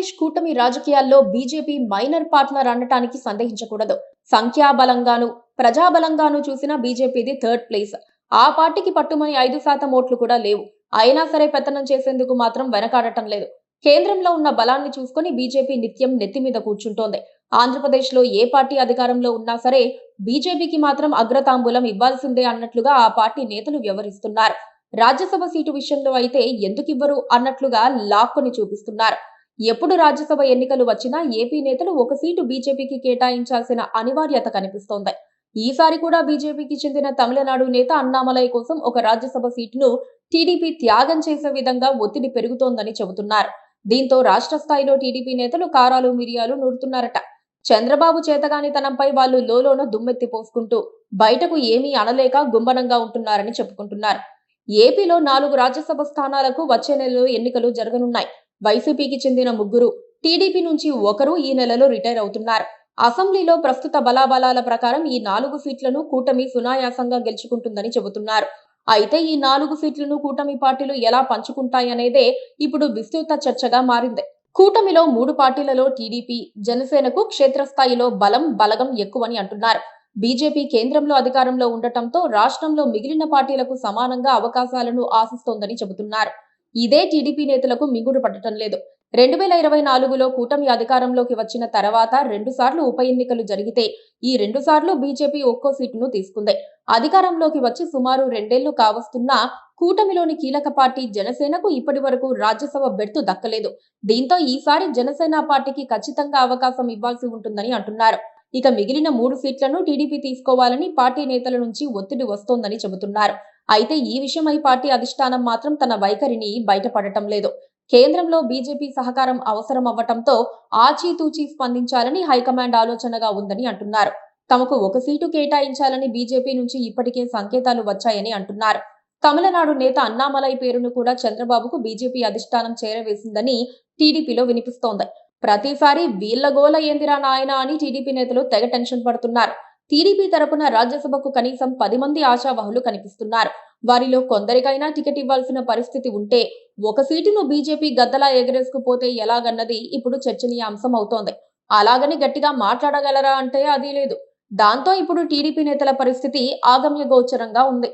ఆంధ్రప్రదేశ్ కూటమి రాజకీయాల్లో BJP minor partner అనటానికి సందేహించకూడదు. సంఖ్యాబలంగాను, ప్రజాబలంగాను చూసిన బీజేపీది థర్డ్ ప్లేస్. ఆ పార్టీకి పట్టుమని 5% ఓట్లు కూడా లేవు. అయినా సరే పెత్తనం చేసేందుకు మాత్రం వెనకాడటం లేదు. కేంద్రంలో ఉన్న బలాన్ని చూసుకొని బీజేపీ నిత్యం నెత్తిమీద కూర్చుంటోంది. ఆంధ్రప్రదేశ్లో ఏ పార్టీ అధికారంలో ఉన్నా సరే బీజేపీకి మాత్రం అగ్రతాంబూలం ఇవ్వాల్సిందే అన్నట్లుగా ఆ పార్టీ నేతలు వ్యవహరిస్తున్నారు. రాజ్యసభ సీటు విషయంలో అయితే ఎందుకివ్వరు అన్నట్లుగా లాక్కొని చూపిస్తున్నారు. ఎప్పుడు రాజ్యసభ ఎన్నికలు వచ్చినా ఏపీ నేతలు ఒక సీటు బీజేపీకి కేటాయించాల్సిన అనివార్యత కనిపిస్తోంది. ఈసారి కూడా బీజేపీకి చెందిన తమిళనాడు నేత అన్నామలై కోసం ఒక రాజ్యసభ సీటును టీడీపీ త్యాగం చేసే విధంగా ఒత్తిడి పెరుగుతోందని చెబుతున్నారు. దీంతో రాష్ట్ర స్థాయిలో టీడీపీ నేతలు కారాలు మిరియాలు నూరుతున్నారట. చంద్రబాబు చేతగానితనంపై వాళ్ళు లోలోన దుమ్మెత్తి పోసుకుంటూ బయటకు ఏమీ అనలేక గుంబనంగా ఉంటున్నారని చెప్పుకుంటున్నారు. ఏపీలో 4 రాజ్యసభ స్థానాలకు వచ్చే నెలలో ఎన్నికలు జరగనున్నాయి. వైసీపీకి చెందిన 3, టీడీపీ నుంచి 1 ఈ నెలలో రిటైర్ అవుతున్నారు. అసెంబ్లీలో ప్రస్తుత బలాబలాల ప్రకారం ఈ 4 సీట్లను కూటమి సునాయాసంగా గెలుచుకుంటుందని చెబుతున్నారు. అయితే ఈ 4 సీట్లను కూటమి పార్టీలు ఎలా పంచుకుంటాయనేదే ఇప్పుడు విస్తృత చర్చగా మారింది. కూటమిలో 3 పార్టీలలో టీడీపీ, జనసేనకు క్షేత్రస్థాయిలో బలగం ఎక్కువని అంటున్నారు. బీజేపీ కేంద్రంలో అధికారంలో ఉండటంతో రాష్ట్రంలో మిగిలిన పార్టీలకు సమానంగా అవకాశాలను ఆశిస్తోందని చెబుతున్నారు. ఇదే టీడీపీ నేతలకు మింగుడు పడటం లేదు. 2024లో కూటమి అధికారంలోకి వచ్చిన తర్వాత 2 సార్లు ఉప ఎన్నికలు జరిగితే ఈ 2 సార్లు బీజేపీ ఒక్కో సీటును తీసుకుంది. అధికారంలోకి వచ్చి సుమారు 2 ఏళ్లు కావస్తున్నా కూటమిలోని కీలక పార్టీ జనసేనకు ఇప్పటి వరకు రాజ్యసభ బెర్తు దక్కలేదు. దీంతో ఈసారి జనసేన పార్టీకి ఖచ్చితంగా అవకాశం ఇవ్వాల్సి ఉంటుందని అంటున్నారు. ఇక మిగిలిన 3 సీట్లను టీడీపీ తీసుకోవాలని పార్టీ నేతల నుంచి ఒత్తిడి వస్తోందని చెబుతున్నారు. అయితే ఈ విషయమై పార్టీ అధిష్టానం మాత్రం తన వైఖరిని బయటపడటం లేదు. కేంద్రంలో బీజేపీ సహకారం అవసరం అవ్వటంతో ఆచితూచి స్పందించాలని హైకమాండ్ ఆలోచనగా ఉందని అంటున్నారు. తమకు ఒక సీటు కేటాయించాలని బీజేపీ నుంచి ఇప్పటికే సంకేతాలు వచ్చాయని అంటున్నారు. తమిళనాడు నేత అన్నామలై పేరును కూడా చంద్రబాబుకు బీజేపీ అధిష్టానం చేరవేసిందని టీడీపీలో వినిపిస్తోంది. ప్రతిసారి వీళ్ల గోల ఏందిరా నాయనా అని టీడీపీ నేతలు తెగ టెన్షన్ పడుతున్నారు. టీడీపీ తరపున రాజ్యసభకు కనీసం 10 మంది ఆశావహులు కనిపిస్తున్నారు. వారిలో కొందరికైనా టికెట్ ఇవ్వాల్సిన పరిస్థితి ఉంటే ఒక సీటును బీజేపీ గద్దలా ఎగరేసుకుపోతే ఎలాగన్నది ఇప్పుడు చర్చనీయాంశం అవుతోంది. అలాగని గట్టిగా మాట్లాడగలరా అంటే అది లేదు. దాంతో ఇప్పుడు టీడీపీ నేతల పరిస్థితి ఆగమ్య గోచరంగా ఉంది.